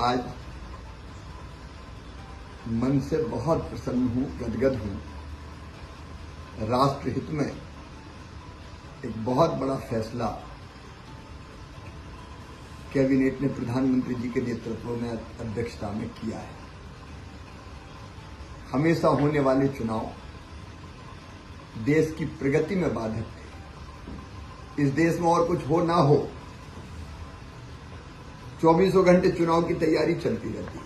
आज मन से बहुत प्रसन्न हूं, गदगद हूं। राष्ट्रहित में एक बहुत बड़ा फैसला कैबिनेट ने प्रधानमंत्री जी के नेतृत्व में अध्यक्षता में किया है। हमेशा होने वाले चुनाव देश की प्रगति में बाधक थे। इस देश में और कुछ हो ना हो, 24 घंटे चुनाव की तैयारी चलती रहती है।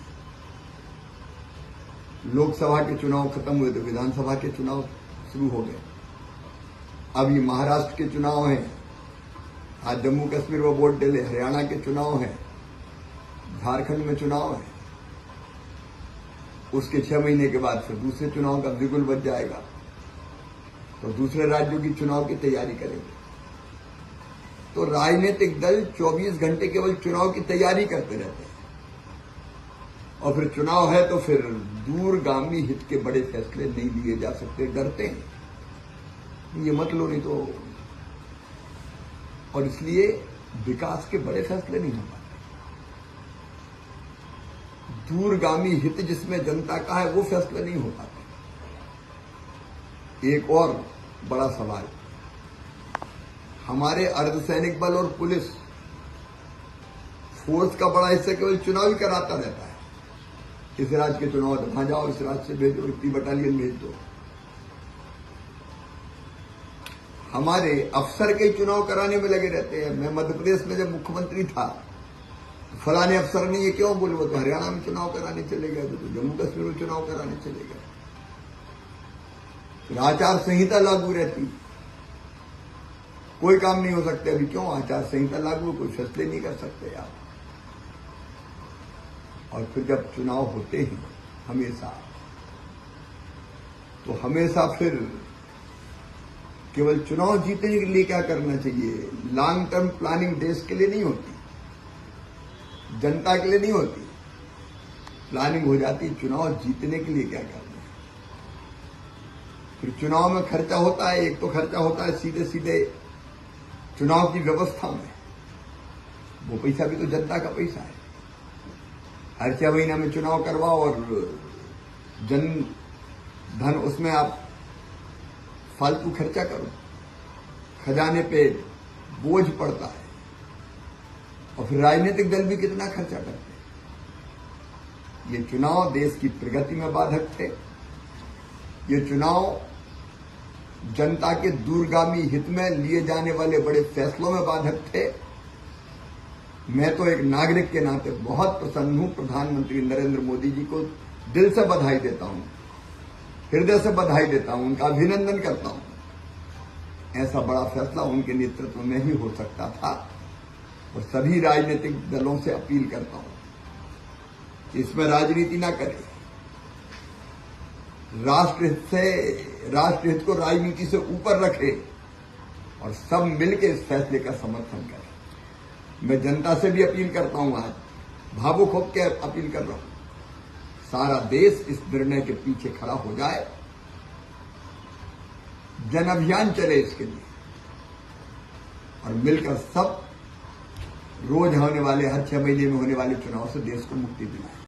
लोकसभा के चुनाव खत्म हुए तो विधानसभा के चुनाव शुरू हो गए। अभी महाराष्ट्र के चुनाव हैं, आज जम्मू कश्मीर में वोट डले, हरियाणा के चुनाव हैं, झारखंड में चुनाव है। उसके 6 महीने के बाद फिर दूसरे चुनाव का बिगुल बच जाएगा, तो दूसरे राज्यों की चुनाव की तैयारी करेंगे। तो राजनीतिक दल 24 घंटे केवल चुनाव की तैयारी करते रहते हैं, और फिर चुनाव है तो फिर दूरगामी हित के बड़े फैसले नहीं लिए जा सकते, डरते हैं ये मत लो नहीं तो। और इसलिए विकास के बड़े फैसले नहीं हो पाते। दूरगामी हित जिसमें जनता का है वो फैसले नहीं हो पाते। एक और बड़ा सवाल, हमारे अर्धसैनिक बल और पुलिस फोर्स का बड़ा हिस्सा केवल चुनाव ही कराता रहता है। इस राज्य के चुनाव तो वहां जाओ, इस राज्य से भेजो, इतनी बटालियन भेज दो। हमारे अफसर के चुनाव कराने में लगे रहते हैं। मैं मध्य प्रदेश में जब मुख्यमंत्री था, तो फलाने अफसर ने ये क्यों बोले, वो तो हरियाणा में चुनाव कराने चले गए, तो जम्मू कश्मीर में चुनाव कराने चले गए। फिर आचार संहिता लागू रहती, कोई काम नहीं हो सकते। अभी क्यों आचार संहिता लागू, कोई फैसले नहीं कर सकते आप। और फिर जब चुनाव होते हैं हमेशा, तो हमेशा फिर केवल चुनाव जीतने के लिए क्या करना चाहिए, लॉन्ग टर्म प्लानिंग देश के लिए नहीं होती, जनता के लिए नहीं होती। प्लानिंग हो जाती चुनाव जीतने के लिए क्या करना है। फिर चुनाव में खर्चा होता है, एक तो खर्चा होता है सीधे सीधे चुनाव की व्यवस्था में, वो पैसा भी तो जनता का पैसा है। हर 6 महीना में चुनाव करवाओ और जन धन उसमें आप फालतू खर्चा करो, खजाने पे बोझ पड़ता है। और फिर राजनीतिक दल भी कितना खर्चा करते हैं। ये चुनाव देश की प्रगति में बाधक थे। ये चुनाव जनता के दूरगामी हित में लिए जाने वाले बड़े फैसलों में बाधक थे। मैं तो एक नागरिक के नाते बहुत प्रसन्न हूं। प्रधानमंत्री नरेंद्र मोदी जी को दिल से बधाई देता हूं, हृदय से बधाई देता हूं, उनका अभिनंदन करता हूं। ऐसा बड़ा फैसला उनके नेतृत्व में ही हो सकता था। और सभी राजनीतिक दलों से अपील करता हूं, इसमें राजनीति ना करें, राष्ट्रहित को राजनीति से ऊपर रखें और सब मिलकर इस फैसले का समर्थन करें। मैं जनता से भी अपील करता हूं, आज भावुक होकर अपील कर रहा हूं, सारा देश इस निर्णय के पीछे खड़ा हो जाए, जन अभियान चले इसके लिए, और मिलकर सब रोज होने वाले, हर 6 महीने में होने वाले चुनाव से देश को मुक्ति दिलाएं।